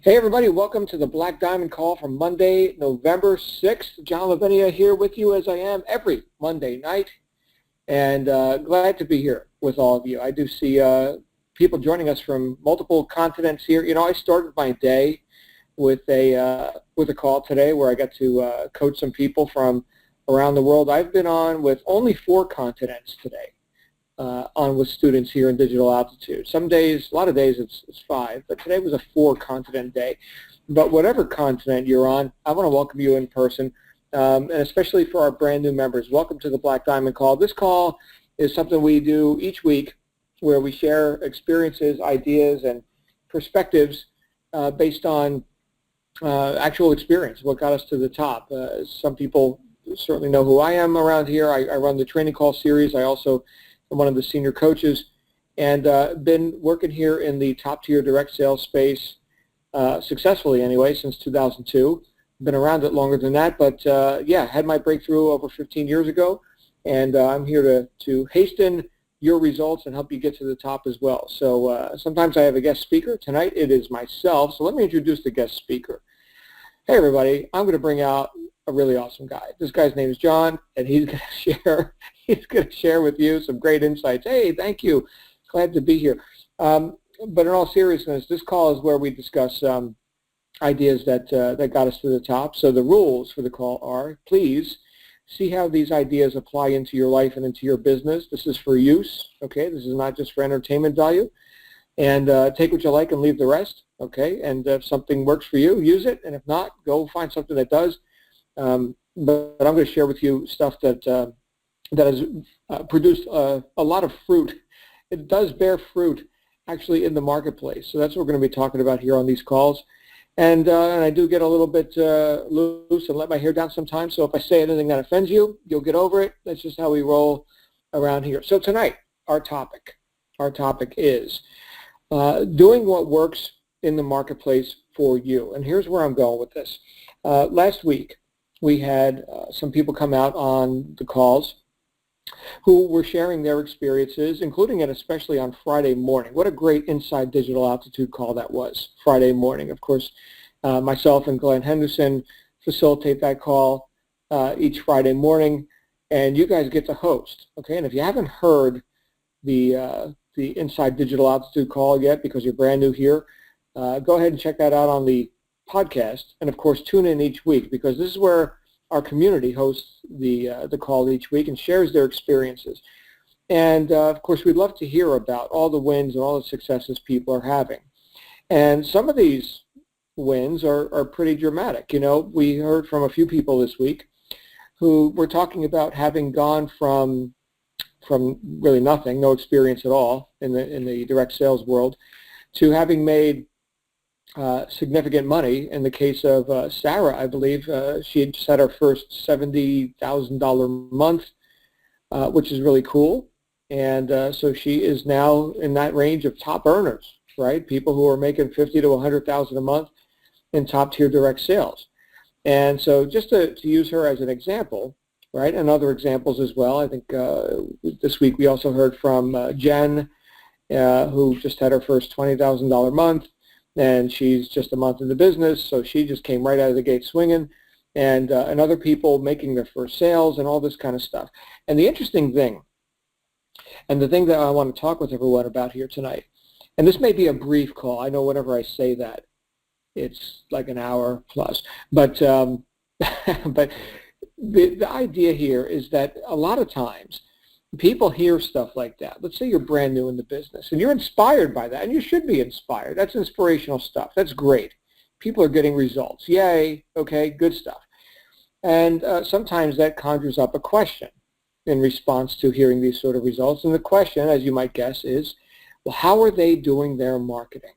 Hey everybody, welcome to the Black Diamond Call from Monday, November 6th. John Lavenia here with you as I am every Monday night, and glad to be here with all of you. I do see people joining us from multiple continents here. You know, I started my day with a call today where I got to coach some people from around the world. I've been on with only 4 continents today. On with students here in Digital Altitude. Some days, a lot of days it's 5, but today was a 4-continent day. But whatever continent you're on, I want to welcome you in person, and especially for our brand new members. Welcome to the Black Diamond Call. This call is something we do each week where we share experiences, ideas, and perspectives based on actual experience, what got us to the top. Some people certainly know who I am around here. I run the training call series. I also I'm one of the senior coaches, and been working here in the top-tier direct sales space successfully anyway since 2002. Been around it longer than that, but yeah, had my breakthrough over 15 years ago, and I'm here to hasten your results and help you get to the top as well. So sometimes I have a guest speaker. Tonight it is myself, so let me introduce the guest speaker. Hey everybody, I'm going to bring out a really awesome guy. This guy's name is John, and he's going to share with you some great insights. Hey, thank you. Glad to be here. But in all seriousness, this call is where we discuss ideas that got us to the top. So the rules for the call are, please see how these ideas apply into your life and into your business. This is for use, okay? This is not just for entertainment value. And take what you like and leave the rest, okay? And if something works for you, use it. And if not, go find something that does. But I'm going to share with you stuff that has produced a lot of fruit. It does bear fruit actually in the marketplace. So that's what we're going to be talking about here on these calls. And I do get a little bit loose and let my hair down sometimes. So if I say anything that offends you, you'll get over it. That's just how we roll around here. So tonight, our topic is doing what works in the marketplace for you. And here's where I'm going with this. Last week, we had some people come out on the calls who were sharing their experiences, including and especially on Friday morning. What a great Inside Digital Altitude call that was, Friday morning. Of course, myself and Glenn Henderson facilitate that call each Friday morning, and you guys get to host, okay? And if you haven't heard the Inside Digital Altitude call yet because you're brand new here, go ahead and check that out on the podcast, and of course tune in each week because this is where our community hosts the call each week and shares their experiences. And of course we'd love to hear about all the wins and all the successes people are having. And some of these wins are pretty dramatic. You know, we heard from a few people this week who were talking about having gone from really nothing, no experience at all in the direct sales world, to having made significant money. In the case of Sarah, I believe she had just had her first $70,000 month, which is really cool. And so she is now in that range of top earners, right? People who are making $50,000 to $100,000 a month in top tier direct sales. And so just to use her as an example, right, and other examples as well. I think this week we also heard from Jen, who just had her first $20,000 month. And she's just a month in the business, so she just came right out of the gate swinging, and other people making their first sales and all this kind of stuff. And the interesting thing, and the thing that I want to talk with everyone about here tonight, and this may be a brief call. I know whenever I say that, it's like an hour plus, but but the idea here is that a lot of times people hear stuff like that. Let's say you're brand new in the business and you're inspired by that, and you should be inspired. That's inspirational stuff. That's great. People are getting results. Yay. Okay, good stuff. And sometimes that conjures up a question in response to hearing these sort of results. And the question, as you might guess, is, well, how are they doing their marketing?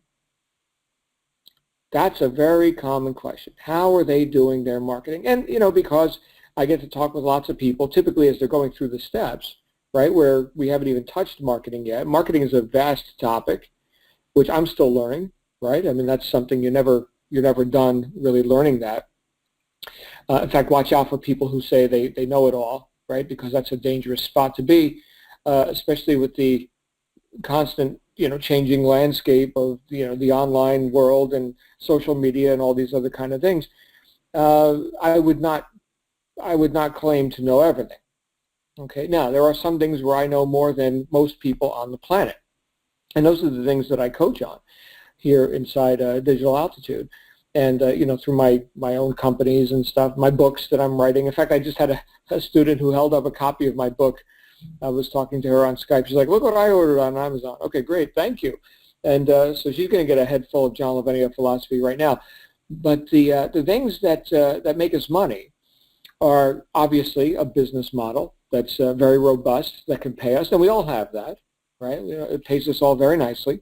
That's a very common question. How are they doing their marketing? And, you know, because I get to talk with lots of people, typically as they're going through the steps, right, where we haven't even touched marketing yet. Marketing is a vast topic, which I'm still learning, right? I mean, that's something you're never done really learning that. In fact, watch out for people who say they know it all, right? Because that's a dangerous spot to be, especially with the constant changing landscape of the online world and social media and all these other kind of things. I would not claim to know everything. Okay, now there are some things where I know more than most people on the planet, and those are the things that I coach on here inside Digital Altitude, and through my own companies and stuff, my books that I'm writing. In fact, I just had a student who held up a copy of my book. I was talking to her on Skype. She's like, "Look what I ordered on Amazon." Okay, great, thank you. And so she's going to get a head full of John Lavenia philosophy right now. But the things that make us money are obviously a business model that's very robust, that can pay us, and we all have that, right? It pays us all very nicely.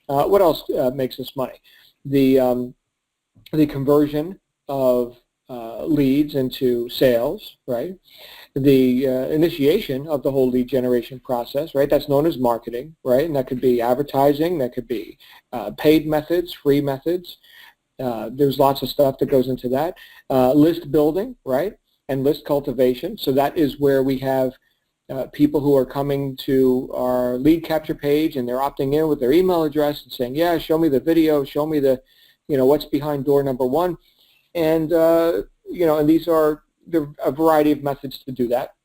What else makes us money? The conversion of leads into sales, right? The initiation of the whole lead generation process, right? That's known as marketing, right? And that could be advertising, that could be paid methods, free methods. There's lots of stuff that goes into that. List building, right? And list cultivation. So that is where we have people who are coming to our lead capture page and they're opting in with their email address and saying, yeah, show me the video, show me the, what's behind door number one. And, and these are a variety of methods to do that.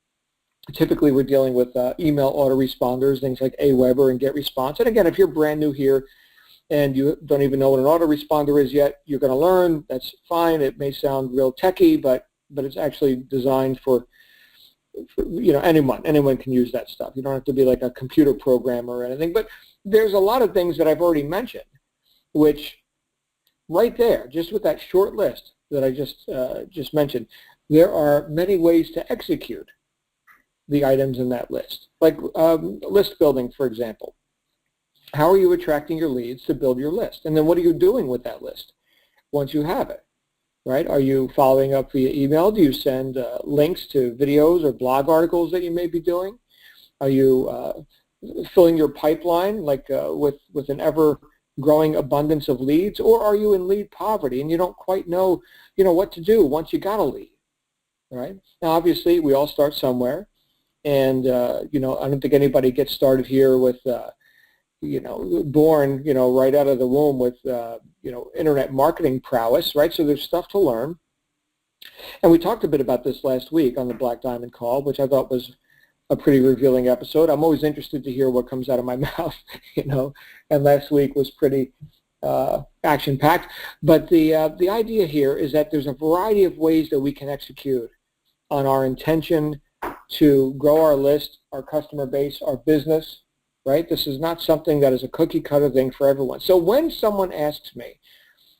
Typically, we're dealing with email autoresponders, things like Aweber and GetResponse. And again, if you're brand new here and you don't even know what an autoresponder is yet, you're going to learn. That's fine. It may sound real techy, but it's actually designed for anyone can use that stuff. You don't have to be like a computer programmer or anything. But there's a lot of things that I've already mentioned, which right there, just with that short list that I just mentioned, there are many ways to execute the items in that list. Like list building, for example. How are you attracting your leads to build your list? And then what are you doing with that list once you have it? Right? Are you following up via email? Do you send links to videos or blog articles that you may be doing? Are you filling your pipeline like with an ever-growing abundance of leads? Or are you in lead poverty and you don't quite know, what to do once you got a lead? Right? Now, obviously, we all start somewhere. And, I don't think anybody gets started here with born, right out of the womb with, internet marketing prowess, right? So there's stuff to learn. And we talked a bit about this last week on the Black Diamond Call, which I thought was a pretty revealing episode. I'm always interested to hear what comes out of my mouth, and last week was pretty action-packed. But the idea here is that there's a variety of ways that we can execute on our intention to grow our list, our customer base, our business, right? This is not something that is a cookie-cutter thing for everyone. So when someone asks me,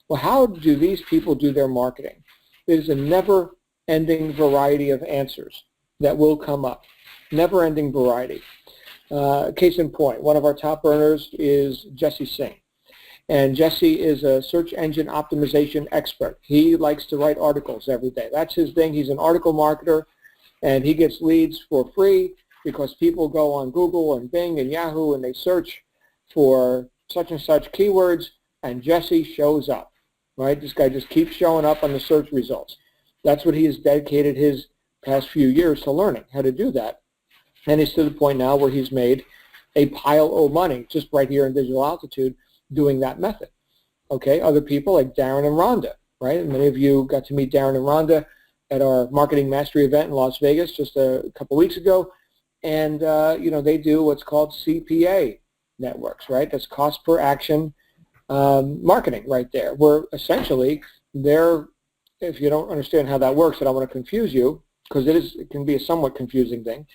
well, how do these people do their marketing? There's a never-ending variety of answers that will come up. Never-ending variety. Case in point, one of our top earners is Jesse Singh. And Jesse is a search engine optimization expert. He likes to write articles every day. That's his thing. He's an article marketer, and he gets leads for free because people go on Google and Bing and Yahoo and they search for such and such keywords, and Jesse shows up, right? This guy just keeps showing up on the search results. That's what he has dedicated his past few years to learning, how to do that. And he's to the point now where he's made a pile of money just right here in Digital Altitude doing that method. Okay, other people like Darren and Rhonda, right? And many of you got to meet Darren and Rhonda at our Marketing Mastery event in Las Vegas just a couple weeks ago. And, they do what's called CPA networks, right? That's cost per action marketing right there, where essentially if you don't understand how that works, and I want to confuse you, because it can be a somewhat confusing thing,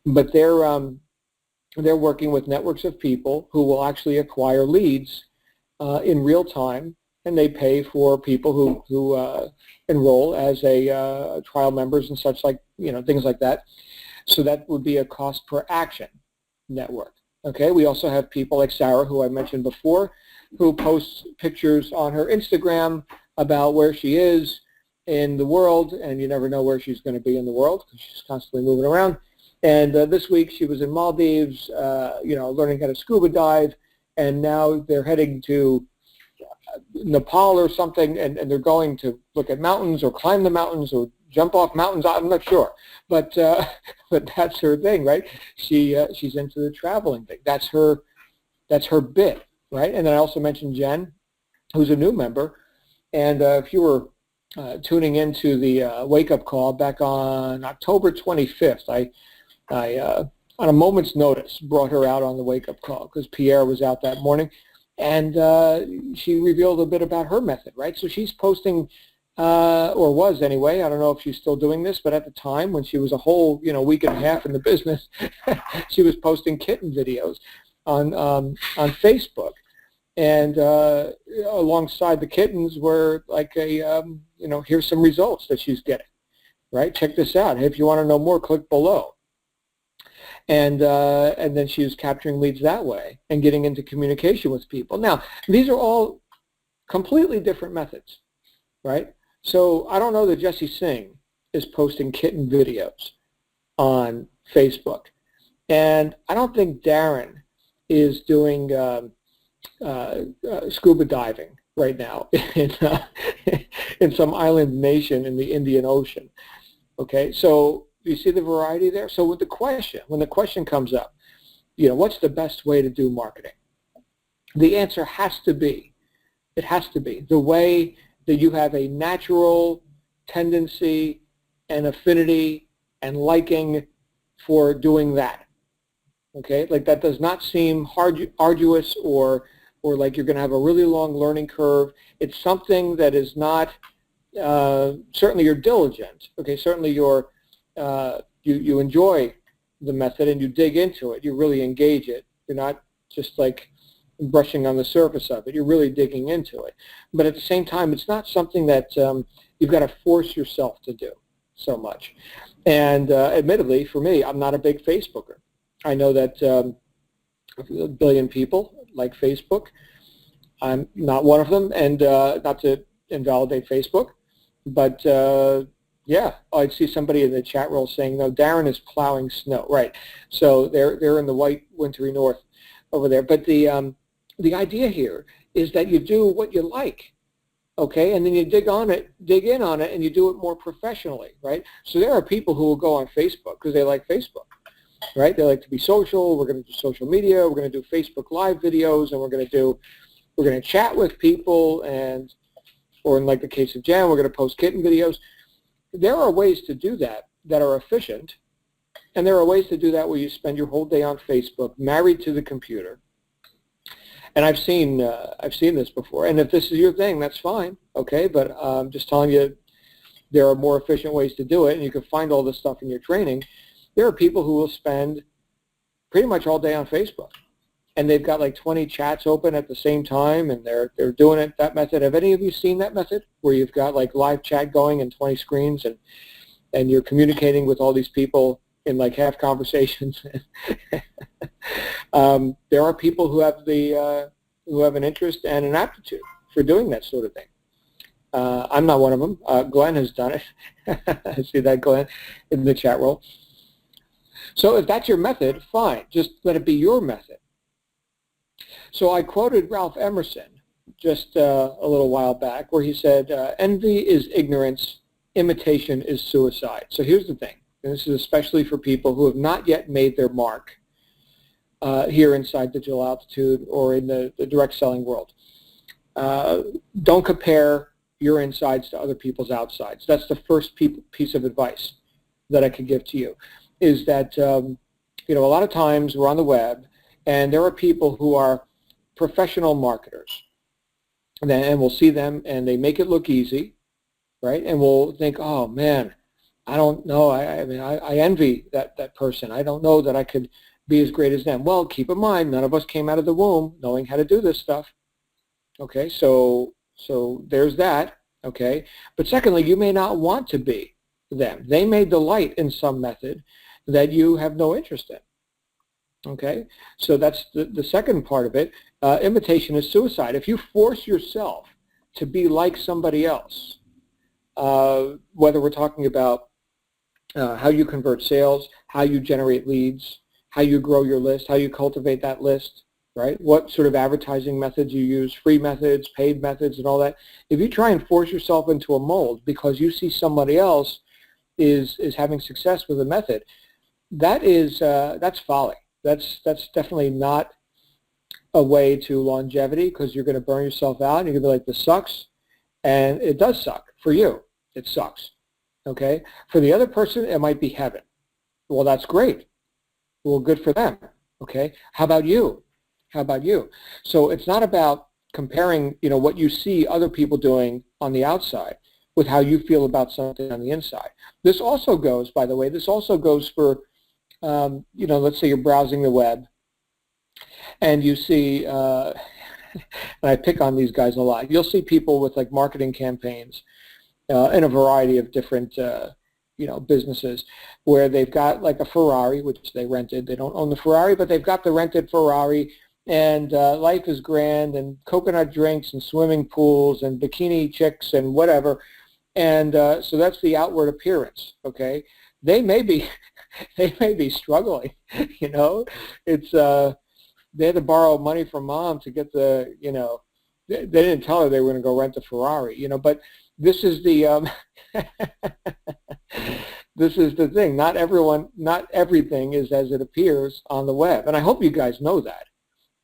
but they're working with networks of people who will actually acquire leads in real time, and they pay for people who enroll as a trial members and such, like, things like that. So that would be a cost per action network. Okay, we also have people like Sarah, who I mentioned before, who posts pictures on her Instagram about where she is in the world, and you never know where she's going to be in the world because she's constantly moving around. And this week she was in Maldives, learning how to scuba dive, and now they're heading to Nepal or something, and they're going to look at mountains or climb the mountains or jump off mountains. I'm not sure, but that's her thing, right? She's into the traveling thing. That's her That's her bit, right? And then I also mentioned Jen, who's a new member. And if you were tuning into the wake-up call back on October 25th, I on a moment's notice, brought her out on the wake-up call because Pierre was out that morning, and she revealed a bit about her method, right? So she's posting, or was anyway, I don't know if she's still doing this, but at the time when she was a whole, week and a half in the business, she was posting kitten videos on Facebook. And alongside the kittens were like here's some results that she's getting, right? Check this out. If you want to know more, click below. And then she was capturing leads that way and getting into communication with people. Now, these are all completely different methods, right? So I don't know that Jesse Singh is posting kitten videos on Facebook. And I don't think Darren is doing scuba diving right now in some island nation in the Indian Ocean. Okay, so you see the variety there? So when the question comes up, what's the best way to do marketing? The answer has to be the way that you have a natural tendency and affinity and liking for doing that. Okay, like that does not seem arduous or like you're going to have a really long learning curve. It's something that is not, certainly you're diligent. Okay, certainly you're, you enjoy the method and you dig into it. You really engage it. You're not just like brushing on the surface of it. You're really digging into it. But at the same time, it's not something that you've got to force yourself to do so much. And admittedly, for me, I'm not a big Facebooker. I know that a billion people like Facebook. I'm not one of them, and not to invalidate Facebook, but yeah, I'd see somebody in the chat room saying, no, Darren is plowing snow. Right. So they're in the white wintry north over there. But the idea here is that you do what you like, okay, and then you dig in on it, and you do it more professionally, right? So there are people who will go on Facebook because they like Facebook, right? They like to be social. We're going to do social media. We're going to do Facebook Live videos, and we're going to chat with people, or in like the case of Jan, we're going to post kitten videos. There are ways to do that are efficient, and there are ways to do that where you spend your whole day on Facebook, married to the computer. And I've seen this before. And if this is your thing, that's fine, okay? But I'm just telling you, there are more efficient ways to do it, and you can find all this stuff in your training. There are people who will spend pretty much all day on Facebook, and they've got like 20 chats open at the same time, and they're doing it that method. Have any of you seen that method where you've got like live chat going and 20 screens, and you're communicating with all these people in like half conversations? There are people who have who have an interest and an aptitude for doing that sort of thing. I'm not one of them. Glenn has done it. I see that, Glenn, in the chat room. So if that's your method, fine. Just let it be your method. So I quoted Ralph Emerson just a little while back where he said, envy is ignorance, imitation is suicide. So here's the thing, and this is especially for people who have not yet made their mark here inside Digital Altitude or in the direct selling world. Don't compare your insides to other people's outsides. That's the first piece of advice that I could give to you, is that a lot of times we're on the web and there are people who are professional marketers, and we'll see them and they make it look easy, right? And we'll think, oh man, I don't know, I envy that person. I don't know that I could be as great as them. Well, keep in mind, none of us came out of the womb knowing how to do this stuff. Okay, so there's that, okay? But secondly, you may not want to be them. They may delight in some method that you have no interest in. Okay, so that's the second part of it. Imitation is suicide. If you force yourself to be like somebody else, whether we're talking about how you convert sales, how you generate leads, how you grow your list, how you cultivate that list, right? What sort of advertising methods you use, free methods, paid methods, and all that. If you try and force yourself into a mold because you see somebody else is having success with a method, that's folly. That's definitely not a way to longevity because you're going to burn yourself out and you're going to be like, this sucks. And it does suck. For you, it sucks. Okay? For the other person, it might be heaven. Well, that's great. Well, good for them. Okay? How about you? How about you? So it's not about comparing, what you see other people doing on the outside with how you feel about something on the inside. This also goes, by the way, this also goes for, let's say you're browsing the web and you see, and I pick on these guys a lot, you'll see people with like marketing campaigns in a variety of different, businesses where they've got like a Ferrari, which they rented. They don't own the Ferrari, but they've got the rented Ferrari, and life is grand, and coconut drinks and swimming pools and bikini chicks and whatever. And so that's the outward appearance, okay? They may be, they may be struggling, It's, they had to borrow money from mom to get the, they didn't tell her they were going to go rent a Ferrari, but this is the, this is the thing. Not everything is as it appears on the web. And I hope you guys know that,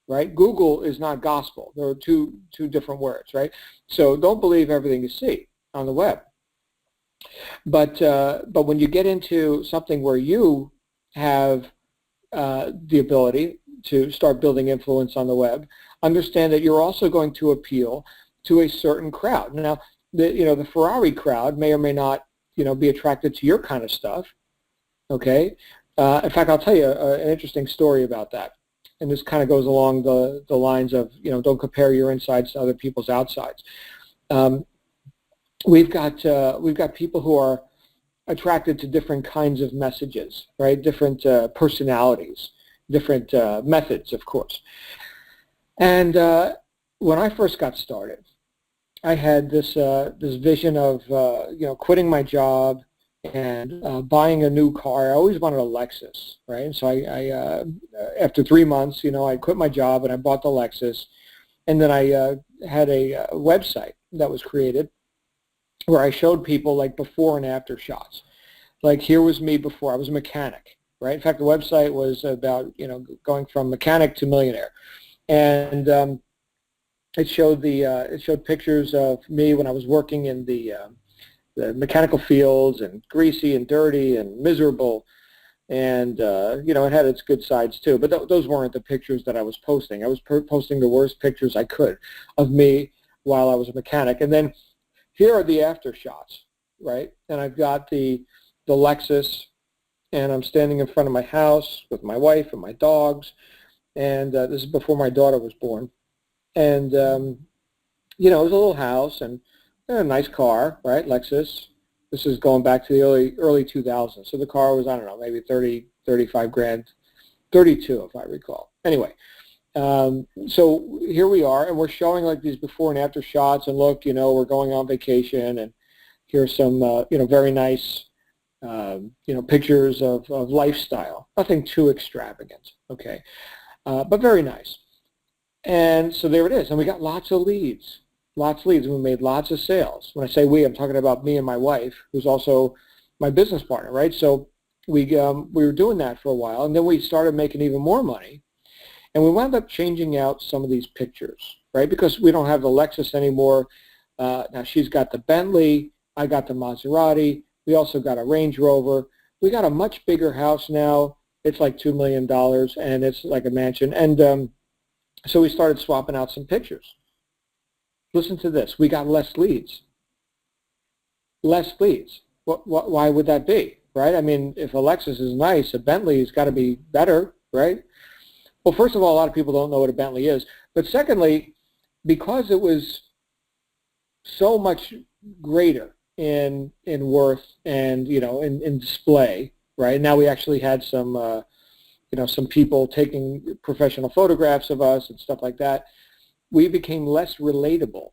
right? Google is not gospel. There are two different words, right? So don't believe everything you see on the web. But when you get into something where you have the ability to start building influence on the web, understand that you're also going to appeal to a certain crowd. Now, the Ferrari crowd may or may not, be attracted to your kind of stuff, okay? In fact, I'll tell you an interesting story about that. And this kind of goes along the lines of, don't compare your insides to other people's outsides. We've got people who are attracted to different kinds of messages, right? Different personalities, different methods, of course. And when I first got started, I had this vision of quitting my job and buying a new car. I always wanted a Lexus, right? And so I after 3 months, I quit my job and I bought the Lexus, and then I had a website that was created where I showed people like before and after shots. Like, here was me before. I was a mechanic, right? In fact, the website was about going from mechanic to millionaire, and it showed pictures of me when I was working in the mechanical fields, and greasy and dirty and miserable, and it had its good sides too. But those weren't the pictures that I was posting. I was posting the worst pictures I could of me while I was a mechanic. And then here are the after shots, right? And I've got the Lexus, and I'm standing in front of my house with my wife and my dogs, and this is before my daughter was born. And, it was a little house and a nice car, right, Lexus. This is going back to the early 2000s. So the car was, I don't know, maybe 30, 35 grand, 32 if I recall. Anyway, so here we are, and we're showing like these before and after shots, and look, we're going on vacation, and here's some, very nice, pictures of lifestyle. Nothing too extravagant, okay, but very nice. And so there it is, and we got lots of leads, and we made lots of sales. When I say we, I'm talking about me and my wife, who's also my business partner, right? So we were doing that for a while, and then we started making even more money, and we wound up changing out some of these pictures, right? Because we don't have the Lexus anymore. Now she's got the Bentley, I got the Maserati, we also got a Range Rover. We got a much bigger house now. It's like $2 million, and it's like a mansion, and so we started swapping out some pictures. Listen to this. We got less leads. Less leads. Why would that be, right? I mean, if a Lexus is nice, a Bentley has got to be better, right? Well, first of all, a lot of people don't know what a Bentley is. But secondly, because it was so much greater in worth and, in display, right? Now we actually had some some people taking professional photographs of us and stuff like that. We became less relatable.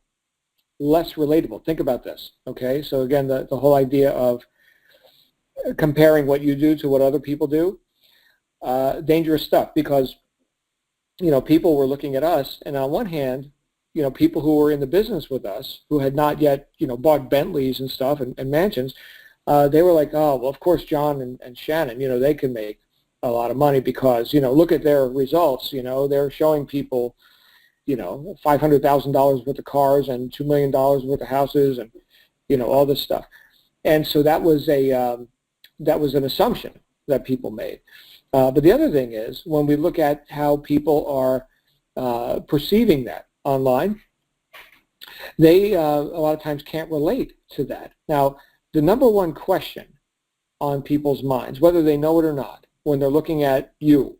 Think about this, okay? So again, the whole idea of comparing what you do to what other people do, dangerous stuff, because, people were looking at us, and on one hand, people who were in the business with us, who had not yet, bought Bentleys and stuff and mansions, they were like, oh, well, of course, John and Shannon, they can make a lot of money because, look at their results, they're showing people $500,000 worth of cars and $2 million worth of houses and, all this stuff. And so that was an assumption that people made. But the other thing is, when we look at how people are perceiving that online, they a lot of times can't relate to that. Now, the number one question on people's minds, whether they know it or not, when they're looking at you,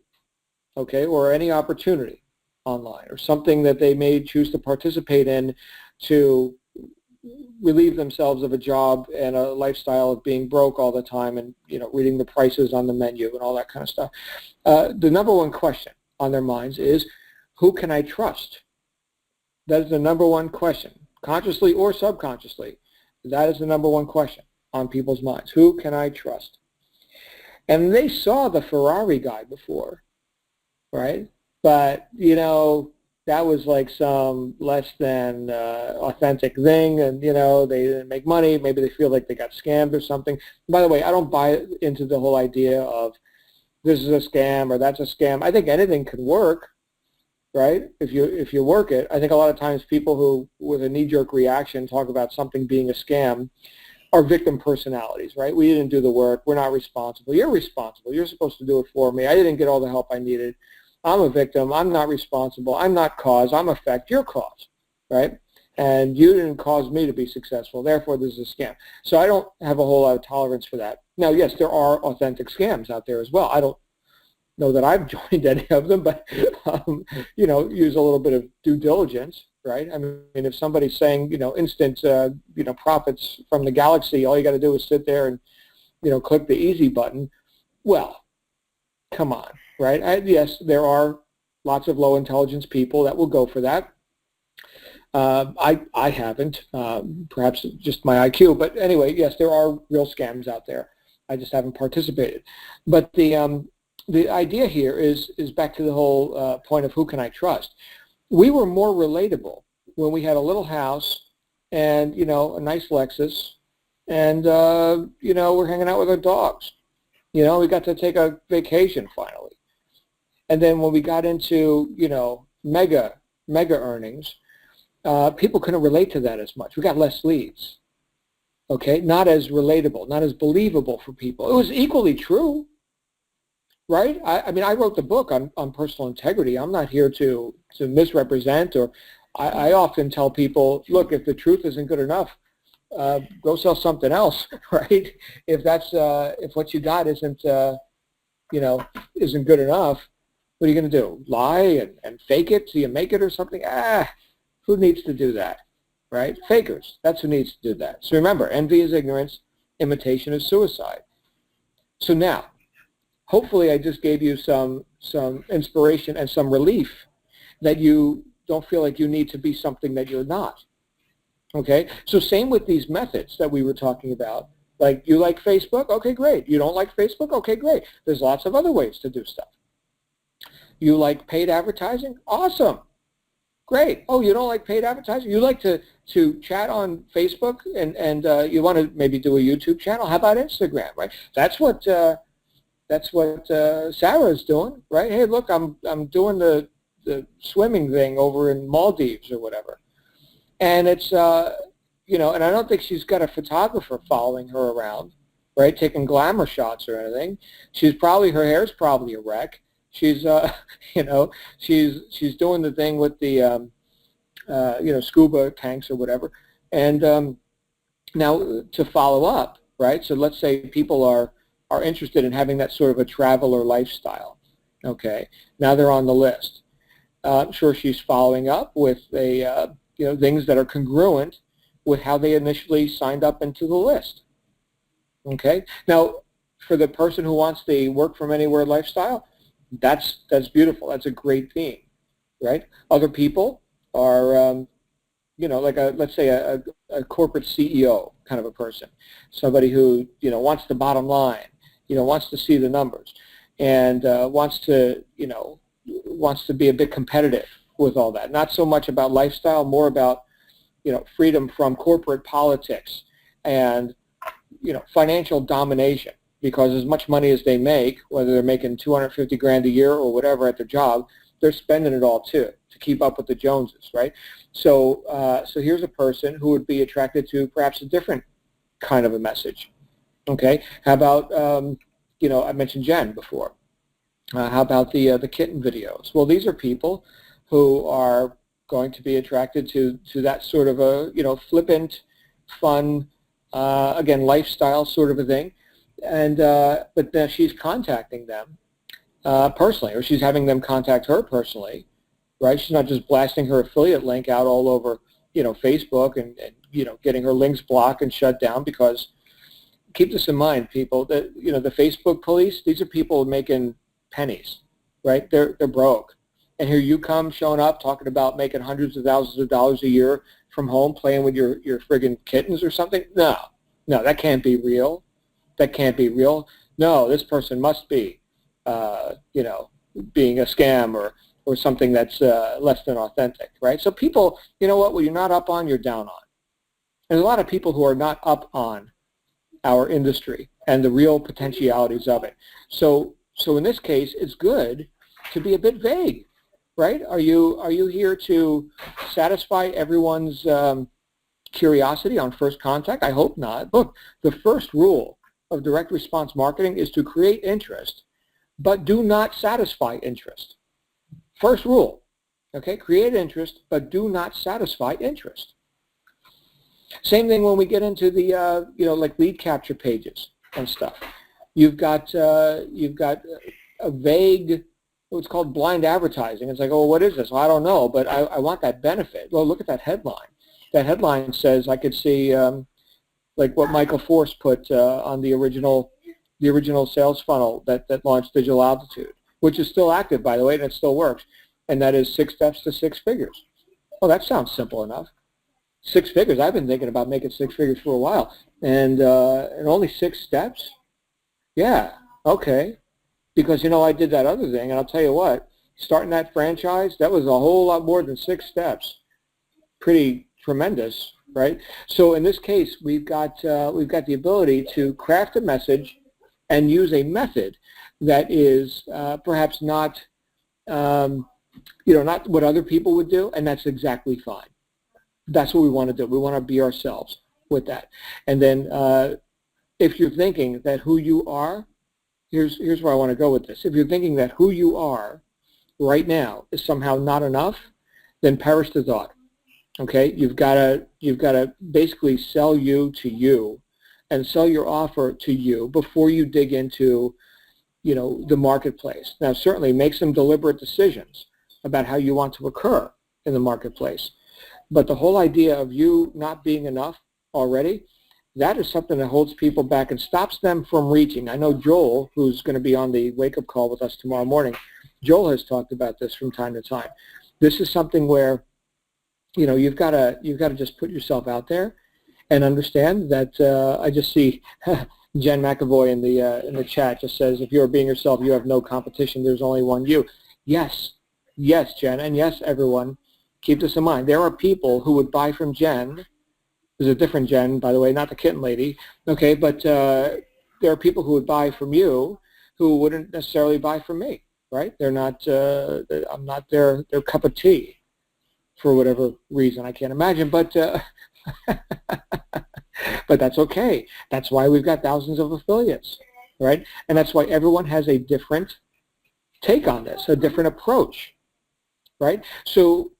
okay, or any opportunity online or something that they may choose to participate in to relieve themselves of a job and a lifestyle of being broke all the time and, reading the prices on the menu and all that kind of stuff. The number one question on their minds is, who can I trust? That is the number one question, consciously or subconsciously. That is the number one question on people's minds. Who can I trust? And they saw the Ferrari guy before, right? But, that was like some less than authentic thing, and, they didn't make money. Maybe they feel like they got scammed or something. By the way, I don't buy into the whole idea of this is a scam or that's a scam. I think anything could work, right, if you work it. I think a lot of times people who, with a knee-jerk reaction, talk about something being a scam are victim personalities, right? We didn't do the work. We're not responsible. You're responsible. You're supposed to do it for me. I didn't get all the help I needed. I'm a victim. I'm not responsible. I'm not cause. I'm effect. You're cause, right? And you didn't cause me to be successful. Therefore, this is a scam. So I don't have a whole lot of tolerance for that. Now, yes, there are authentic scams out there as well. I don't know that I've joined any of them, but, use a little bit of due diligence, right? I mean, if somebody's saying, instant, profits from the galaxy, all you got to do is sit there and, click the easy button. Well, come on. Right? Yes, there are lots of low intelligence people that will go for that. I haven't, perhaps just my IQ, but anyway, yes, there are real scams out there. I just haven't participated. But the idea here is back to the whole point of who can I trust. We were more relatable when we had a little house and, a nice Lexus, and, we're hanging out with our dogs. We got to take a vacation finally. And then when we got into, mega earnings, people couldn't relate to that as much. We got less leads, okay? Not as relatable, not as believable for people. It was equally true, right? I mean, I wrote the book on personal integrity. I'm not here to misrepresent, or I often tell people, look, if the truth isn't good enough, go sell something else, right? If what you got isn't good enough, what are you going to do? Lie and fake it till you make it or something? Who needs to do that, right? Fakers. That's who needs to do that. So remember, envy is ignorance, imitation is suicide. So now, hopefully I just gave you some inspiration and some relief that you don't feel like you need to be something that you're not. Okay? So same with these methods that we were talking about. Like, you like Facebook? Okay, great. You don't like Facebook? Okay, great. There's lots of other ways to do stuff. You like paid advertising? Awesome. Great. Oh, you don't like paid advertising? You like to chat on Facebook and you want to maybe do a YouTube channel? How about Instagram, right? That's what Sarah's doing, right? Hey, look, I'm doing the swimming thing over in Maldives or whatever. And it's, and I don't think she's got a photographer following her around, right, taking glamour shots or anything. Her hair's probably a wreck. She's, she's doing the thing with the, scuba tanks or whatever. And now to follow up, right, so let's say people are interested in having that sort of a traveler lifestyle, okay? Now they're on the list. I'm sure she's following up with things that are congruent with how they initially signed up into the list, okay? Now, for the person who wants the work from anywhere lifestyle, that's beautiful. That's a great theme, right? Other people are, like let's say a corporate CEO kind of a person, somebody who, wants the bottom line, wants to see the numbers, and wants to be a bit competitive with all that. Not so much about lifestyle, more about, freedom from corporate politics and, financial domination. Because as much money as they make, whether they're making $250 grand a year or whatever at their job, they're spending it all too to keep up with the Joneses, right? So, so here's a person who would be attracted to perhaps a different kind of a message. Okay, how about you know, I mentioned Jen before. How about the kitten videos? Well, these are people who are going to be attracted to that sort of a, you know, flippant, fun, again, lifestyle sort of a thing. And but now she's contacting them personally, or she's having them contact her personally, right? She's not just blasting her affiliate link out all over, you know, Facebook and you know, getting her links blocked and shut down, because keep this in mind, people, that, you know, the Facebook police, these are people making pennies, right? They're broke. And here you come showing up talking about making hundreds of thousands of dollars a year from home playing with your friggin' kittens or something. No, that can't be real. That can't be real. No, this person must be, you know, being a scam or something that's less than authentic, right? So people, you know what, when you're not up on, you're down on. There's a lot of people who are not up on our industry and the real potentialities of it. So in this case, it's good to be a bit vague, right? Are you here to satisfy everyone's curiosity on first contact? I hope not. Look, the first rule of direct response marketing is to create interest, but do not satisfy interest. First rule, okay? Create interest, but do not satisfy interest. Same thing when we get into the you know, like lead capture pages and stuff. You've got a vague, what's called blind advertising. It's like, oh, what is this? Well, I don't know, but I want that benefit. Well, look at that headline. That headline says, I could see like what Michael Force put on the original sales funnel that launched Digital Altitude, which is still active, by the way, and it still works. And that is 6 steps to 6 figures. Oh, that sounds simple enough. 6 figures. I've been thinking about making 6 figures for a while, and only 6 steps. Yeah, okay. Because, you know, I did that other thing, and I'll tell you what, starting that franchise, that was a whole lot more than 6 steps. Pretty tremendous, right? So in this case, we've got the ability to craft a message and use a method that is perhaps not, you know, not what other people would do, and that's exactly fine. That's what we want to do. We want to be ourselves with that. And then if you're thinking that who you are, here's where I want to go with this. If you're thinking that who you are right now is somehow not enough, then perish the thought. Okay, you've got to basically sell you to you, and sell your offer to you before you dig into, you know, the marketplace. Now, certainly make some deliberate decisions about how you want to occur in the marketplace. But the whole idea of you not being enough already, that is something that holds people back and stops them from reaching. I know Joel, who's going to be on the wake-up call with us tomorrow morning, Joel has talked about this from time to time. This is something where, you know, you've got to just put yourself out there and understand that. I just see Jen McAvoy in the chat just says, if you're being yourself, you have no competition. There's only one you. Yes, Jen, and yes, everyone. Keep this in mind. There are people who would buy from Jen. There's a different Jen, by the way, not the kitten lady. Okay, but there are people who would buy from you who wouldn't necessarily buy from me, right? They're not. I'm not their cup of tea, for whatever reason. I can't imagine, but but that's okay. That's why we've got thousands of affiliates, right? And that's why everyone has a different take on this, a different approach, right? So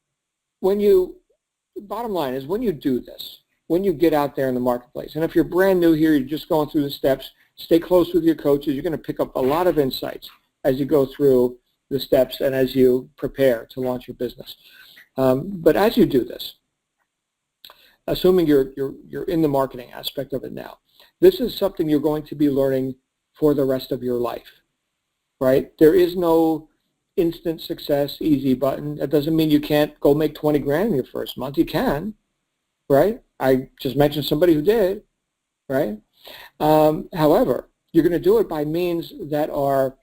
bottom line is, when you do this, when you get out there in the marketplace, and if you're brand new here, you're just going through the steps, stay close with your coaches. You're going to pick up a lot of insights as you go through the steps and as you prepare to launch your business. But as you do this, assuming you're in the marketing aspect of it now, this is something you're going to be learning for the rest of your life, right? There is no instant success, easy button. That doesn't mean you can't go make 20 grand in your first month. You can, right? I just mentioned somebody who did, right? However, you're going to do it by means that are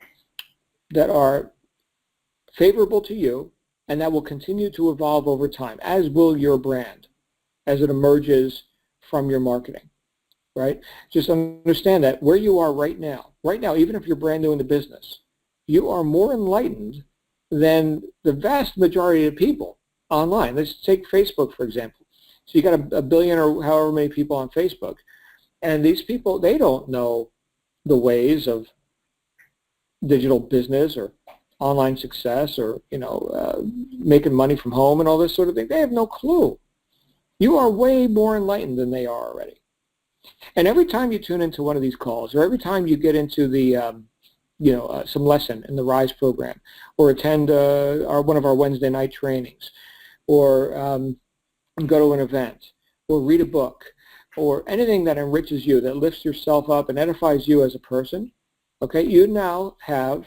favorable to you, and that will continue to evolve over time, as will your brand, as it emerges from your marketing, right? Just understand that where you are right now, even if you're brand new in the business, you are more enlightened than the vast majority of people online. Let's take Facebook, for example. So you got a billion or however many people on Facebook, and these people, they don't know the ways of digital business or online success or, making money from home and all this sort of thing. They have no clue. You are way more enlightened than they are already. And every time you tune into one of these calls, or every time you get into the, some lesson in the RISE program, or attend one of our Wednesday night trainings, or go to an event, or read a book, or anything that enriches you, that lifts yourself up and edifies you as a person, okay, you now have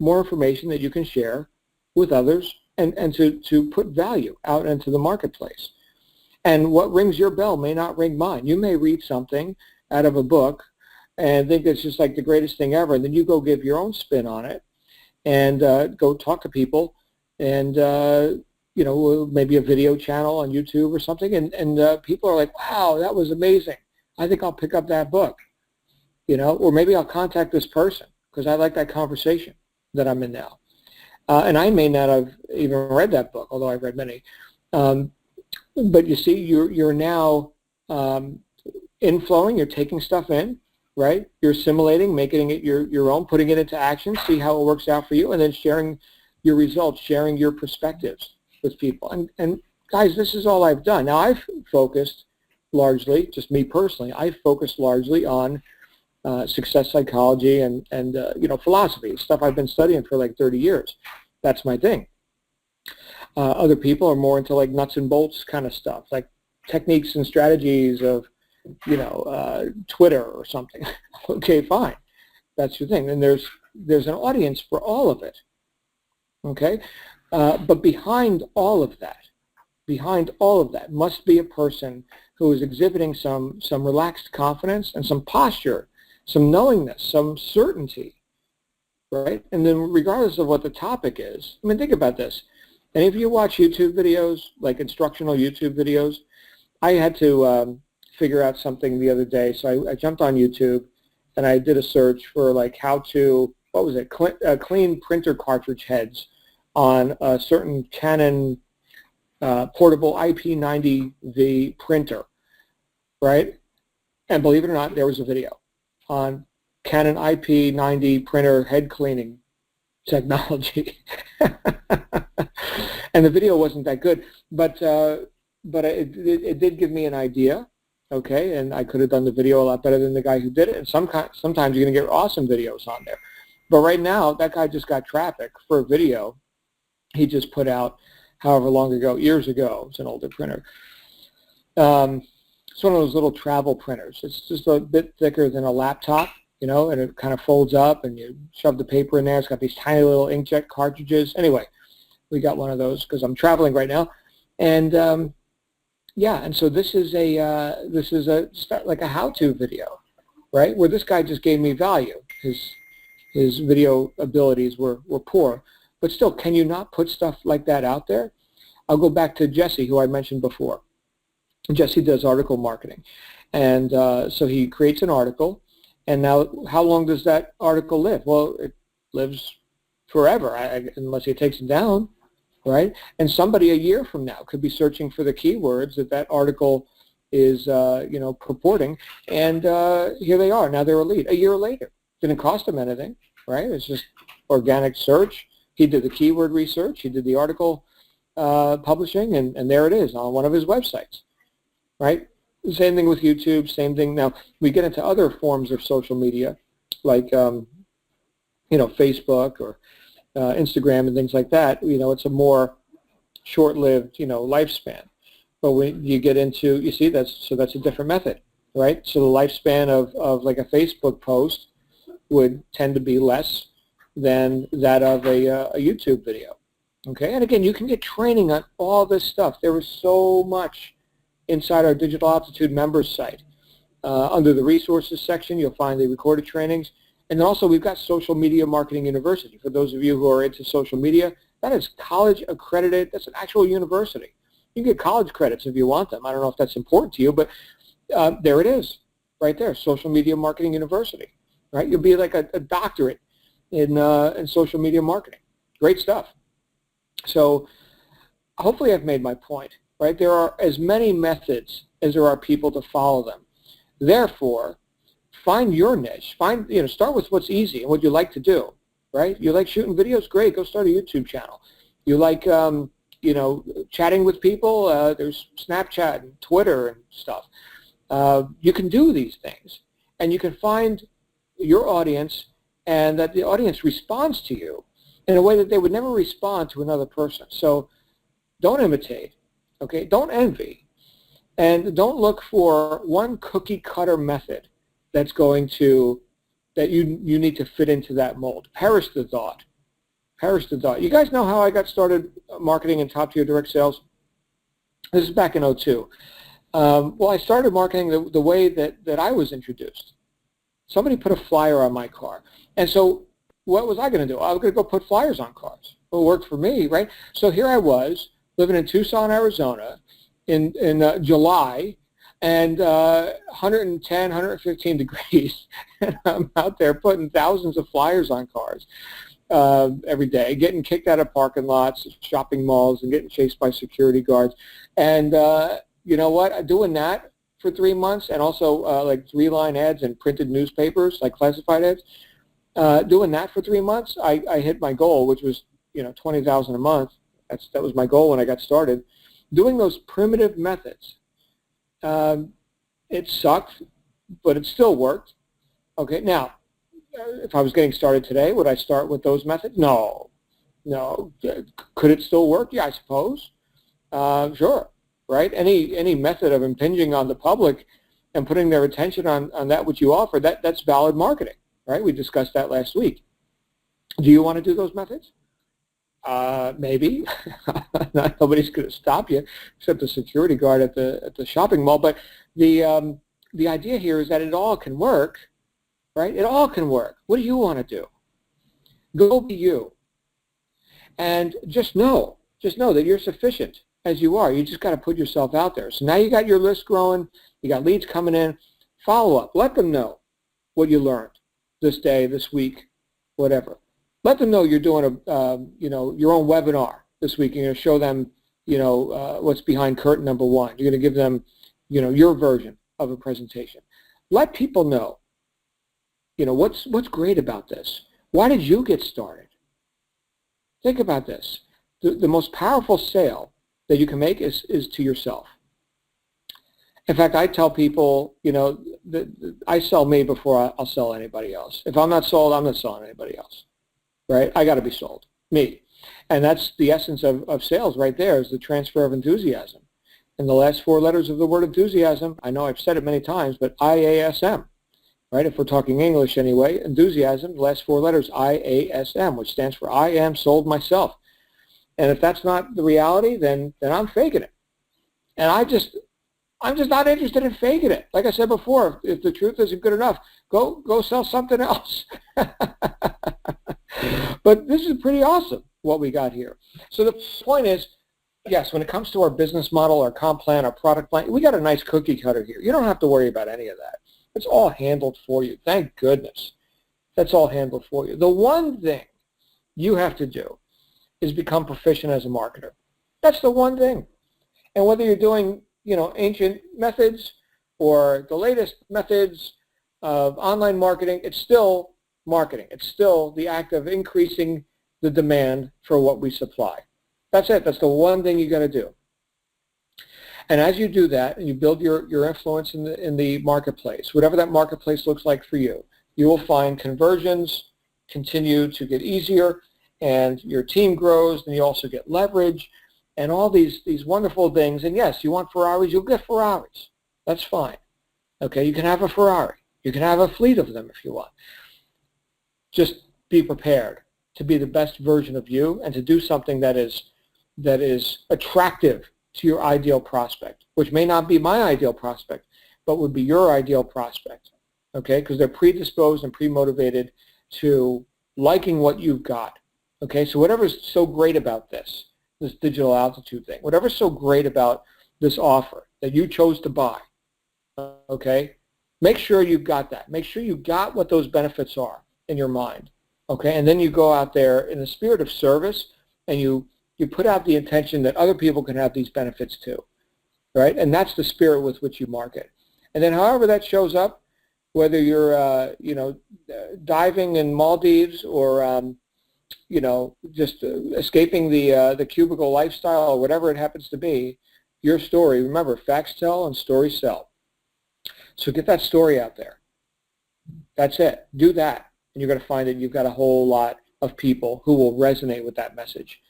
more information that you can share with others and to put value out into the marketplace. And what rings your bell may not ring mine. You may read something out of a book and think it's just like the greatest thing ever, and then you go give your own spin on it and go talk to people and, maybe a video channel on YouTube or something, and people are like, wow, that was amazing. I think I'll pick up that book, or maybe I'll contact this person because I like that conversation that I'm in now. And I may not have even read that book, although I've read many. But you see, you're now inflowing, you're taking stuff in, right? You're assimilating, making it your own, putting it into action, see how it works out for you, and then sharing your results, sharing your perspectives with people. And guys, this is all I've done. Now, I've focused largely, just me personally, I've focused largely on success psychology and philosophy, stuff I've been studying for like 30 years. That's my thing. Other people are more into like nuts and bolts kind of stuff, like techniques and strategies of, Twitter or something. Okay, fine. That's your thing. And there's an audience for all of it. Okay? But behind all of that must be a person who is exhibiting some relaxed confidence and some posture, some knowingness, some certainty, right? And then regardless of what the topic is, I mean, think about this. Any of you watch YouTube videos, like instructional YouTube videos? I had to figure out something the other day, so I jumped on YouTube and I did a search for like how to, clean printer cartridge heads on a certain Canon portable IP90V printer, right? And believe it or not, there was a video on Canon IP90 printer head cleaning technology. And the video wasn't that good, but it did give me an idea, okay? And I could have done the video a lot better than the guy who did it. And sometimes you're going to get awesome videos on there. But right now, that guy just got traffic for a video he just put out however long ago, years ago. It's an older printer. It's one of those little travel printers. It's just a bit thicker than a laptop, and it kind of folds up and you shove the paper in there. It's got these tiny little inkjet cartridges. Anyway, we got one of those because I'm traveling right now. And and so this is like a how-to video, right? Where this guy just gave me value. His video abilities were poor. But still, can you not put stuff like that out there? I'll go back to Jesse, who I mentioned before. Jesse does article marketing. And so he creates an article. And now, how long does that article live? Well, it lives forever, unless he takes it down, right? And somebody a year from now could be searching for the keywords that article is, purporting. And here they are. Now they're a lead. A year later. Didn't cost them anything, right? It's just organic search. He did the keyword research. He did the article publishing, and there it is on one of his websites, right? Same thing with YouTube, same thing. Now, we get into other forms of social media, like, Facebook or Instagram and things like that. It's a more short-lived, lifespan. But when you get into, you see, that's a different method, right? So the lifespan of like a Facebook post would tend to be less than that of a YouTube video. Okay, and again, you can get training on all this stuff. There is so much inside our Digital Altitude members site. Under the resources section, you'll find the recorded trainings. And then also, we've got Social Media Marketing University. For those of you who are into social media, that is college accredited. That's an actual university. You can get college credits if you want them. I don't know if that's important to you, but there it is, right there, Social Media Marketing University. Right, you'll be like a doctorate in social media marketing. Great stuff. So hopefully I've made my point, right? There are as many methods as there are people to follow them. Therefore, find your niche. Start with what's easy and what you like to do, right? You like shooting videos? Great. Go start a YouTube channel. You like, chatting with people? There's Snapchat and Twitter and stuff. You can do these things, and you can find your audience, and that the audience responds to you in a way that they would never respond to another person. So don't imitate, okay? Don't envy, and don't look for one cookie cutter method that's going to, that you need to fit into that mold. Perish the thought. Perish the thought. You guys know how I got started marketing in top tier direct sales? This is back in '02. Well, I started marketing the way that I was introduced. Somebody put a flyer on my car. And so what was I going to do? I was going to go put flyers on cars. Well, it worked for me, right? So here I was living in Tucson, Arizona in July, and 110, 115 degrees. And I'm out there putting thousands of flyers on cars every day, getting kicked out of parking lots, shopping malls, and getting chased by security guards. And you know what? Doing that for 3 months, and also like 3-line ads in printed newspapers, like classified ads. Doing that for 3 months, I hit my goal, which was $20,000 a month. That was my goal when I got started. Doing those primitive methods, it sucked, but it still worked. Okay, now if I was getting started today, would I start with those methods? No. Could it still work? Yeah, I suppose. Sure. Right? Any method of impinging on the public and putting their attention on that which you offer, that's valid marketing, right? We discussed that last week. Do you want to do those methods? Maybe. Nobody's going to stop you except the security guard at the shopping mall. But the idea here is that it all can work, right? It all can work. What do you want to do? Go be you. And just know that you're sufficient as you are. You just got to put yourself out there. So now you got your list growing, you got leads coming in. Follow up. Let them know what you learned this day, this week, whatever. Let them know you're doing your own webinar this week. You're going to show them, what's behind curtain number one. You're going to give them, your version of a presentation. Let people know, what's great about this. Why did you get started? Think about this. The most powerful sale that you can make is to yourself. In fact, I tell people, I sell me before I'll sell anybody else. If I'm not sold, I'm not selling anybody else, right? I got to be sold, me. And that's the essence of sales right there, is the transfer of enthusiasm. And the last 4 letters of the word enthusiasm, I know I've said it many times, but IASM, right? If we're talking English anyway, enthusiasm, the last 4 letters, IASM, which stands for I am sold myself. And if that's not the reality, then I'm faking it. And I'm just not interested in faking it. Like I said before, if the truth isn't good enough, go sell something else. But this is pretty awesome, what we got here. So the point is, yes, when it comes to our business model, our comp plan, our product plan, we got a nice cookie cutter here. You don't have to worry about any of that. It's all handled for you. Thank goodness. That's all handled for you. The one thing you have to do is become proficient as a marketer. That's the one thing. And whether you're doing, ancient methods or the latest methods of online marketing, it's still marketing. It's still the act of increasing the demand for what we supply. That's it. That's the one thing you got to do. And as you do that, and you build your influence in the marketplace, whatever that marketplace looks like for you, you will find conversions continue to get easier, and your team grows, and you also get leverage, and all these wonderful things. And yes, you want Ferraris, you'll get Ferraris. That's fine. Okay, you can have a Ferrari. You can have a fleet of them if you want. Just be prepared to be the best version of you and to do something that is attractive to your ideal prospect, which may not be my ideal prospect, but would be your ideal prospect, okay? Because they're predisposed and pre-motivated to liking what you've got, okay? So whatever's so great about this digital altitude thing, whatever's so great about this offer that you chose to buy, okay? Make sure you've got that. Make sure you got what those benefits are in your mind, okay? And then you go out there in the spirit of service and you you put out the intention that other people can have these benefits too, right? And that's the spirit with which you market. And then however that shows up, whether you're, diving in Maldives or, just escaping the cubicle lifestyle or whatever it happens to be, your story, remember, facts tell and stories sell. So get that story out there. That's it. Do that. And you're going to find that you've got a whole lot of people who will resonate with that message.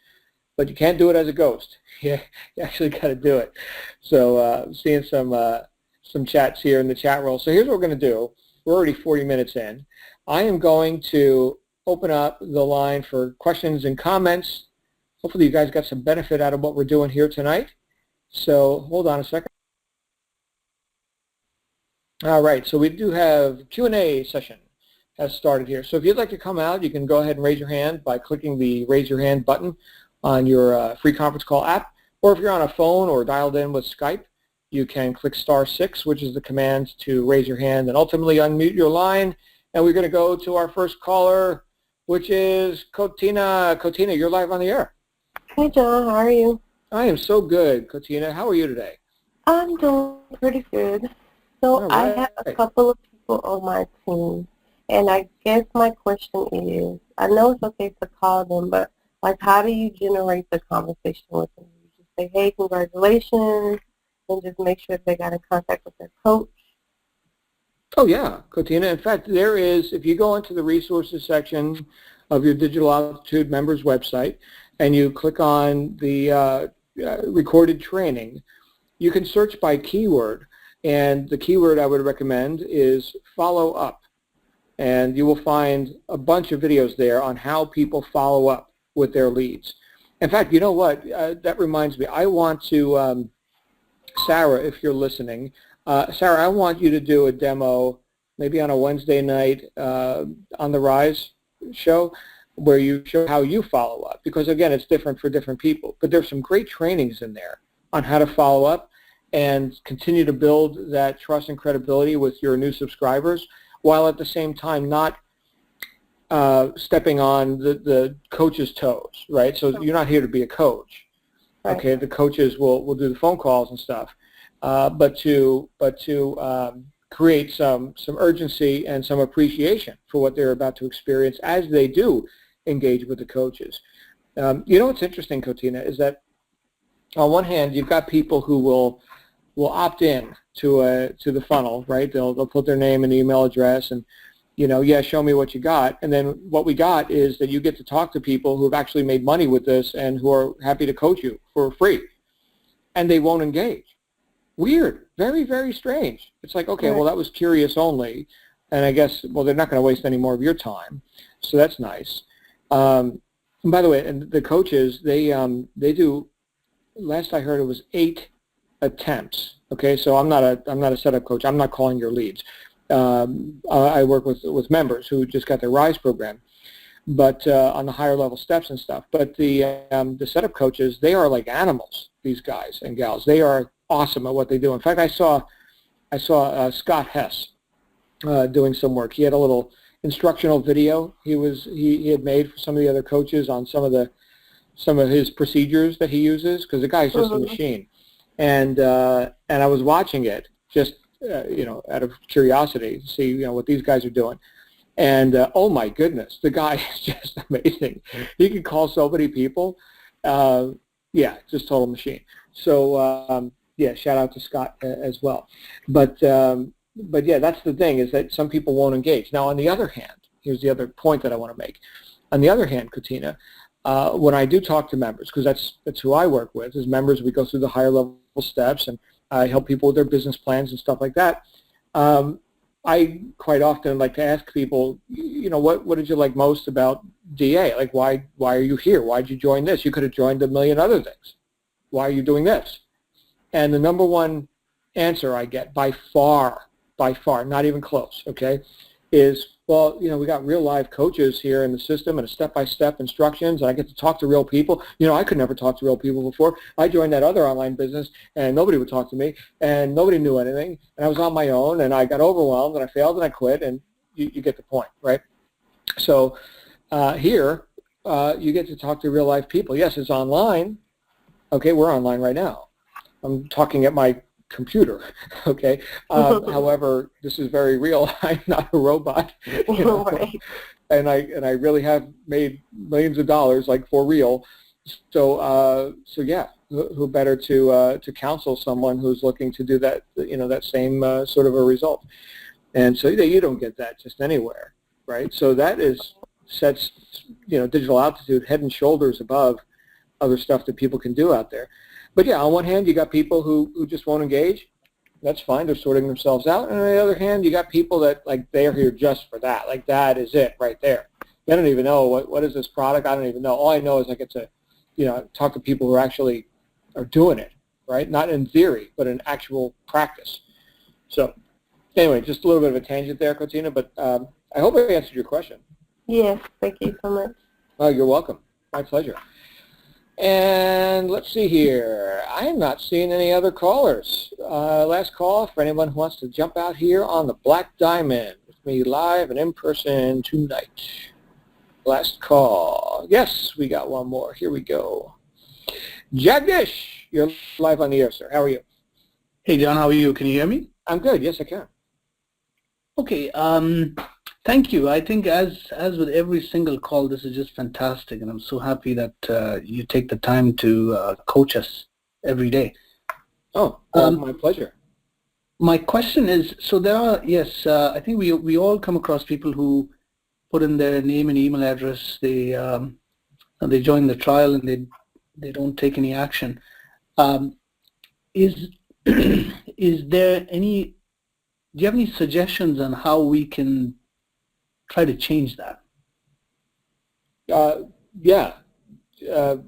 But you can't do it as a ghost. You actually got to do it. So seeing some chats here in the chat roll. So here's what we're going to do. We're already 40 minutes in. I am going to open up the line for questions and comments. Hopefully you guys got some benefit out of what we're doing here tonight. So hold on a second. All right, so we do have Q&A session has started here. So if you'd like to come out, you can go ahead and raise your hand by clicking the raise your hand button on your free conference call app. Or if you're on a phone or dialed in with Skype, you can click *6, which is the command to raise your hand and ultimately unmute your line. And we're going to go to our first caller, which is Kotina. Kotina, you're live on the air. Hey, John. How are you? I am so good, Kotina. How are you today? I'm doing pretty good. So All I right. have a couple of people on my team, and I guess my question is, I know it's okay to call them, but like, how do you generate the conversation with them? You just say, hey, congratulations, and just make sure they got in contact with their coach. Oh, yeah, Kotina. In fact, there is, if you go into the resources section of your Digital Altitude members website and you click on the recorded training, you can search by keyword. And the keyword I would recommend is follow up. And you will find a bunch of videos there on how people follow up with their leads. In fact, you know what? That reminds me. I want to, Sarah, if you're listening, Sarah, I want you to do a demo maybe on a Wednesday night on the Rise show where you show how you follow up. Because, again, it's different for different people. But there's some great trainings in there on how to follow up and continue to build that trust and credibility with your new subscribers while at the same time not stepping on the coach's toes, right? So you're not here to be a coach. Right. Okay, the coaches will do the phone calls and stuff. But to create some urgency and some appreciation for what they're about to experience as they do engage with the coaches. You know what's interesting, Kotina, is that on one hand you've got people who will opt in to the funnel, right? They'll put their name and email address and, yeah, show me what you got. And then what we got is that you get to talk to people who've actually made money with this and who are happy to coach you for free, and they won't engage. Weird, very, very strange. It's like, okay, well, that was curious only, and I guess, well, they're not going to waste any more of your time, so that's nice. And by the way, and the coaches, they do. Last I heard, it was 8 attempts. Okay, so I'm not a setup coach. I'm not calling your leads. I work with members who just got their Rise program, but on the higher level steps and stuff. But the setup coaches, they are like animals. These guys and gals, they are awesome at what they do. In fact, I saw Scott Hess doing some work. He had a little instructional video he had made for some of the other coaches on some of his procedures that he uses, because the guy's just a machine. And I was watching it just out of curiosity to see what these guys are doing. And oh my goodness, the guy is just amazing. He can call so many people. Yeah, just total machine. So yeah, shout out to Scott as well. But yeah, that's the thing, is that some people won't engage. Now, on the other hand, here's the other point that I want to make. On the other hand, Katina, when I do talk to members, because that's who I work with, is members. We go through the higher level steps, and I help people with their business plans and stuff like that. I quite often like to ask people, what did you like most about DA? Like, why are you here? Why did you join this? You could have joined a million other things. Why are you doing this? And the number one answer I get by far, not even close, okay, is, well, we got real live coaches here in the system and a step-by-step instructions, and I get to talk to real people. I could never talk to real people before. I joined that other online business, and nobody would talk to me, and nobody knew anything, and I was on my own, and I got overwhelmed, and I failed, and I quit, and you get the point, right? So here, you get to talk to real life people. Yes, it's online. Okay, we're online right now. I'm talking at my computer. Okay. However, this is very real. I'm not a robot. You know, Right. and I really have made millions of dollars, like for real. So yeah, who better to counsel someone who's looking to do that, that same sort of a result. And so you don't get that just anywhere, right? So that sets digital altitude head and shoulders above other stuff that people can do out there. But yeah, on one hand, you got people who just won't engage. That's fine. They're sorting themselves out. And on the other hand, you got people that, like, they're here just for that. Like, that is it right there. They don't even know what is this product. I don't even know. All I know is I get to, talk to people who actually are doing it, right? Not in theory, but in actual practice. So anyway, just a little bit of a tangent there, Cotina, but I hope I answered your question. Yes, thank you so much. Oh, you're welcome. My pleasure. And let's see here. I am not seeing any other callers. Last call for anyone who wants to jump out here on the Black Diamond with me live and in person tonight. Last call. Yes, we got one more. Here we go. Jagdish, you're live on the air, sir. How are you? Hey, John, how are you? Can you hear me? I'm good. Yes, I can. Okay. Thank you. I think as with every single call, this is just fantastic, and I'm so happy that you take the time to coach us every day. Oh, my pleasure. My question is, so there are, yes, I think we all come across people who put in their name and email address, they join the trial and they don't take any action. Is there any, do you have any suggestions on how we can try to change that? Yeah,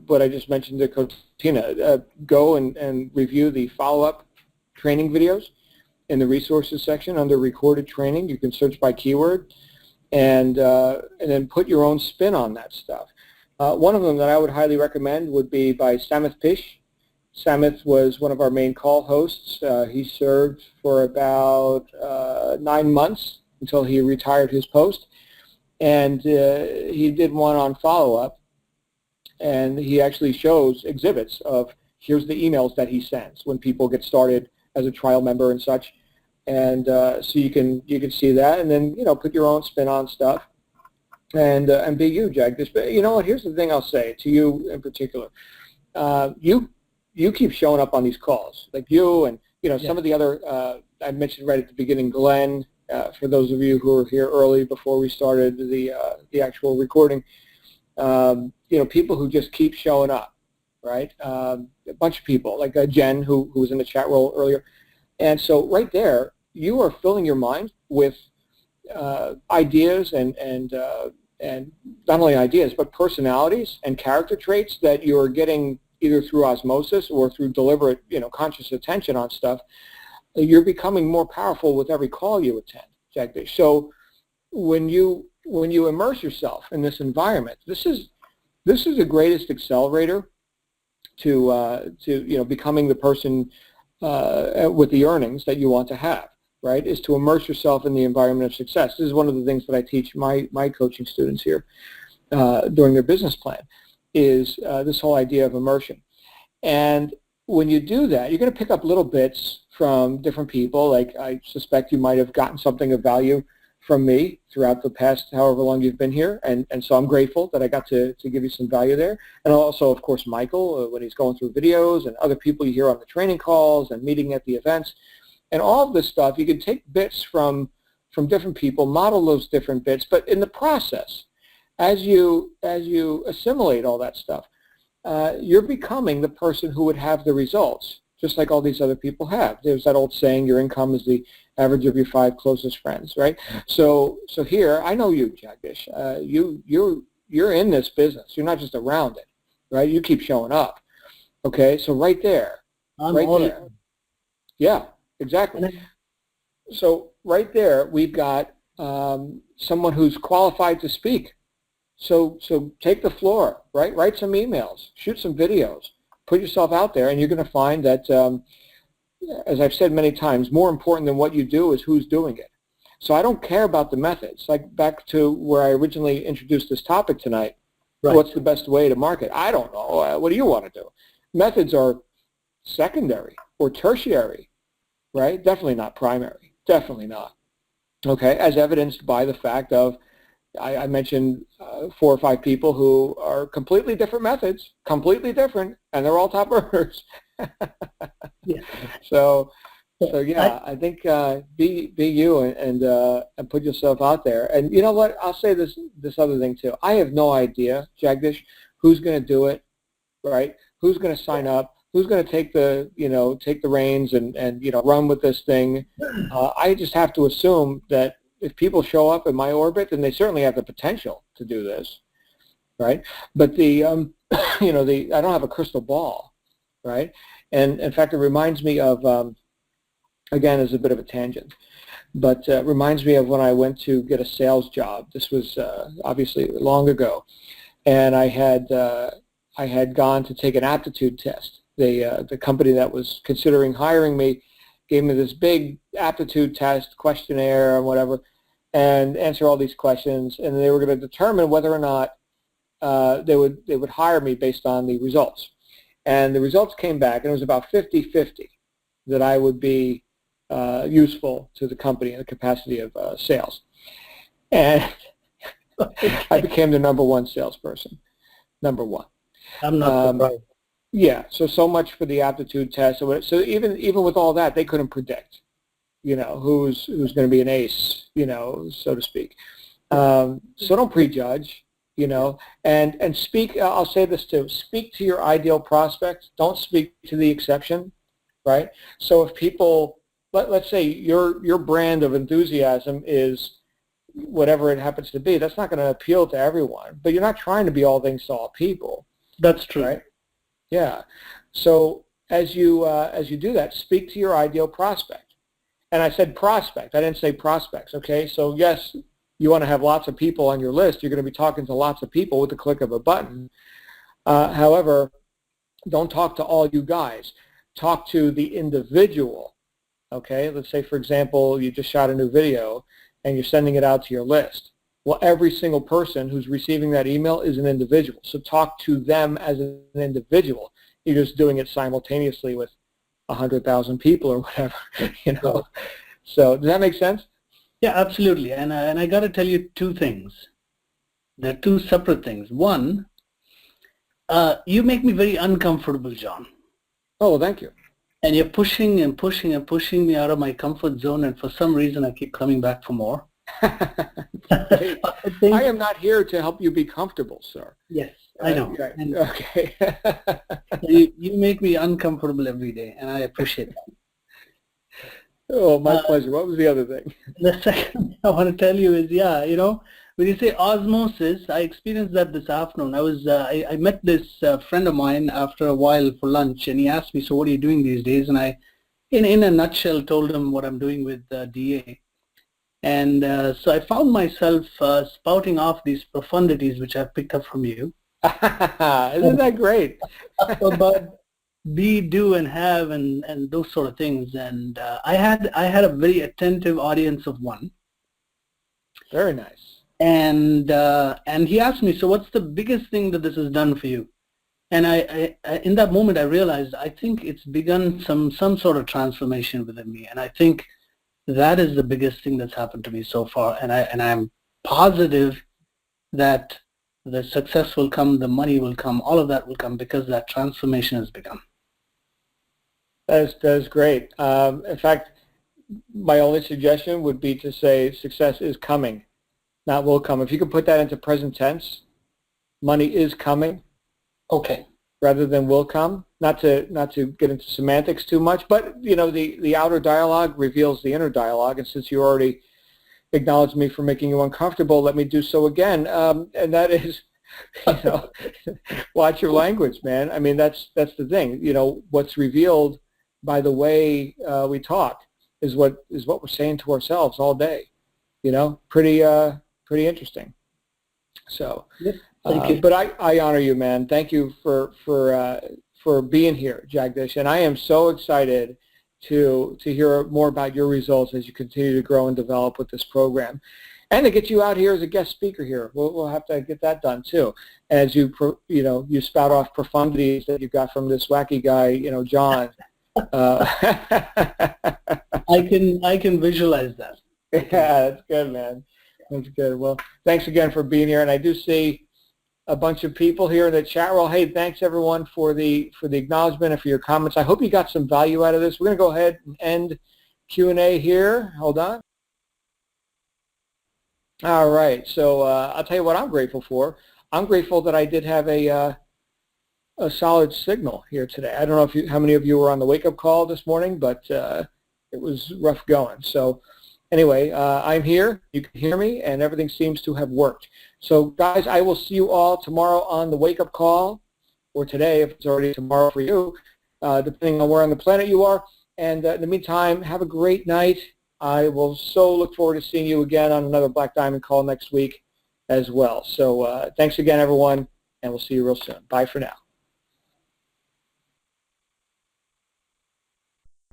what I just mentioned to Cotina, go and review the follow-up training videos in the resources section under recorded training. You can search by keyword and then put your own spin on that stuff. One of them that I would highly recommend would be by Samith Pish. Samith was one of our main call hosts. He served for about 9 months until he retired his post. And he did one on follow-up, and he actually shows exhibits of here's the emails that he sends when people get started as a trial member and such. And so you can see that, and then put your own spin on stuff, and be you, Jagdish. But you know what? Here's the thing I'll say to you in particular. You keep showing up on these calls, like you and some of the other I mentioned right at the beginning, Glenn. For those of you who were here early before we started the actual recording, people who just keep showing up, right? A bunch of people, like Jen, who was in the chat roll earlier. And so right there, you are filling your mind with ideas and not only ideas, but personalities and character traits that you're getting either through osmosis or through deliberate, conscious attention on stuff. You're becoming more powerful with every call you attend, Jagdish. So when you immerse yourself in this environment, this is the greatest accelerator to becoming the person with the earnings that you want to have, right? Is to immerse yourself in the environment of success. This is one of the things that I teach my coaching students here during their business plan, is this whole idea of immersion. And when you do that, you're going to pick up little bits from different people. Like, I suspect you might have gotten something of value from me throughout the past however long you've been here, and so I'm grateful that I got to give you some value there. And also, of course, Michael, when he's going through videos, and other people you hear on the training calls and meeting at the events. And all of this stuff, you can take bits from different people, model those different bits, but in the process, as you assimilate all that stuff, you're becoming the person who would have the results, just like all these other people have. There's that old saying, your income is the average of your 5 closest friends, right? So here, I know you, Jagdish. You're in this business. You're not just around it, right? You keep showing up. Okay, so right there, yeah, exactly. So right there, we've got someone who's qualified to speak. So take the floor, right? Write some emails, shoot some videos, put yourself out there, and you're going to find that, as I've said many times, more important than what you do is who's doing it. So I don't care about the methods. Like, back to where I originally introduced this topic tonight, Right. What's the best way to market? I don't know. What do you want to do? Methods are secondary or tertiary, right? Definitely not primary. Definitely not. Okay, as evidenced by the fact of I mentioned 4 or 5 people who are completely different methods, completely different, and they're all top earners. Yeah. So yeah, I think be you and put yourself out there. And you know what? I'll say this other thing too. I have no idea, Jagdish, who's going to do it, right? Who's going to sign up? Who's going to take the reins and run with this thing? I just have to assume that if people show up in my orbit, then they certainly have the potential to do this, right? But the I don't have a crystal ball, right? And in fact, it reminds me of again, as a bit of a tangent, but reminds me of when I went to get a sales job. This was obviously long ago, and I had gone to take an aptitude test. The company that was considering hiring me gave me this big aptitude test, questionnaire, or whatever, and answer all these questions, and they were going to determine whether or not they would hire me based on the results. And the results came back, and it was about 50-50 that I would be useful to the company in the capacity of sales. And I became the #1 salesperson, #1. I'm not surprised. Yeah, so much for the aptitude test. So even with all that, they couldn't predict, who's going to be an ace, so to speak. So don't prejudge, and speak. I'll say this too: speak to your ideal prospect. Don't speak to the exception, right? So if people, let's say your brand of enthusiasm is whatever it happens to be, that's not going to appeal to everyone. But you're not trying to be all things to all people. That's true. Right? Yeah. So as you do that, speak to your ideal prospect. And I said prospect. I didn't say prospects. Okay. So yes, you want to have lots of people on your list. You're going to be talking to lots of people with the click of a button. However, don't talk to all you guys. Talk to the individual. Okay. Let's say, for example, you just shot a new video and you're sending it out to your list. Well, every single person who's receiving that email is an individual. So talk to them as an individual. You're just doing it simultaneously with 100,000 people or whatever, So does that make sense? Yeah, absolutely. And I got to tell you 2 things. They're 2 separate things. One, you make me very uncomfortable, John. Oh, well, thank you. And you're pushing and pushing and pushing me out of my comfort zone, and for some reason I keep coming back for more. I am not here to help you be comfortable, sir. Yes, I know. Right. Okay. you make me uncomfortable every day, and I appreciate that. Oh, my pleasure. What was the other thing? The second thing I want to tell you is, when you say osmosis, I experienced that this afternoon. I met this friend of mine after a while for lunch, and he asked me, so what are you doing these days? And I, in a nutshell, told him what I'm doing with DA. And so I found myself spouting off these profundities which I've picked up from you. Isn't that great? About be, do, and have, and those sort of things. And I had a very attentive audience of 1. Very nice. And he asked me, so what's the biggest thing that this has done for you? And I in that moment I realized I think it's begun some sort of transformation within me, and I think that is the biggest thing that's happened to me so far, and I'm positive that the success will come, the money will come, all of that will come because that transformation has begun. That is great. In fact, my only suggestion would be to say success is coming, not will come. If you could put that into present tense, money is coming. Okay. Rather than will come. Not to get into semantics too much, but the outer dialogue reveals the inner dialogue, and since you already acknowledged me for making you uncomfortable, let me do so again. And that is, watch your language, man. I mean, that's the thing. What's revealed by the way we talk is what we're saying to ourselves all day. Pretty interesting. So. Yep. Thank you. But I honor you, man. Thank you for being here, Jagdish. And I am so excited to hear more about your results as you continue to grow and develop with this program. And to get you out here as a guest speaker here. We'll have to get that done too. As you you spout off profundities that you got from this wacky guy, John. I can visualize that. Yeah, that's good, man. That's good. Well, thanks again for being here. And I do see a bunch of people here in the chat room. Hey, thanks everyone for the acknowledgement and for your comments. I hope you got some value out of this. We're going to go ahead and end Q&A here. Hold on. All right. So I'll tell you what I'm grateful for. I'm grateful that I did have a solid signal here today. I don't know how many of you were on the wake-up call this morning, but it was rough going. So anyway, I'm here. You can hear me, and everything seems to have worked. So guys, I will see you all tomorrow on the wake-up call, or today if it's already tomorrow for you, depending on where on the planet you are. And in the meantime, have a great night. I will so look forward to seeing you again on another Black Diamond call next week as well. So thanks again, everyone, and we'll see you real soon. Bye for now.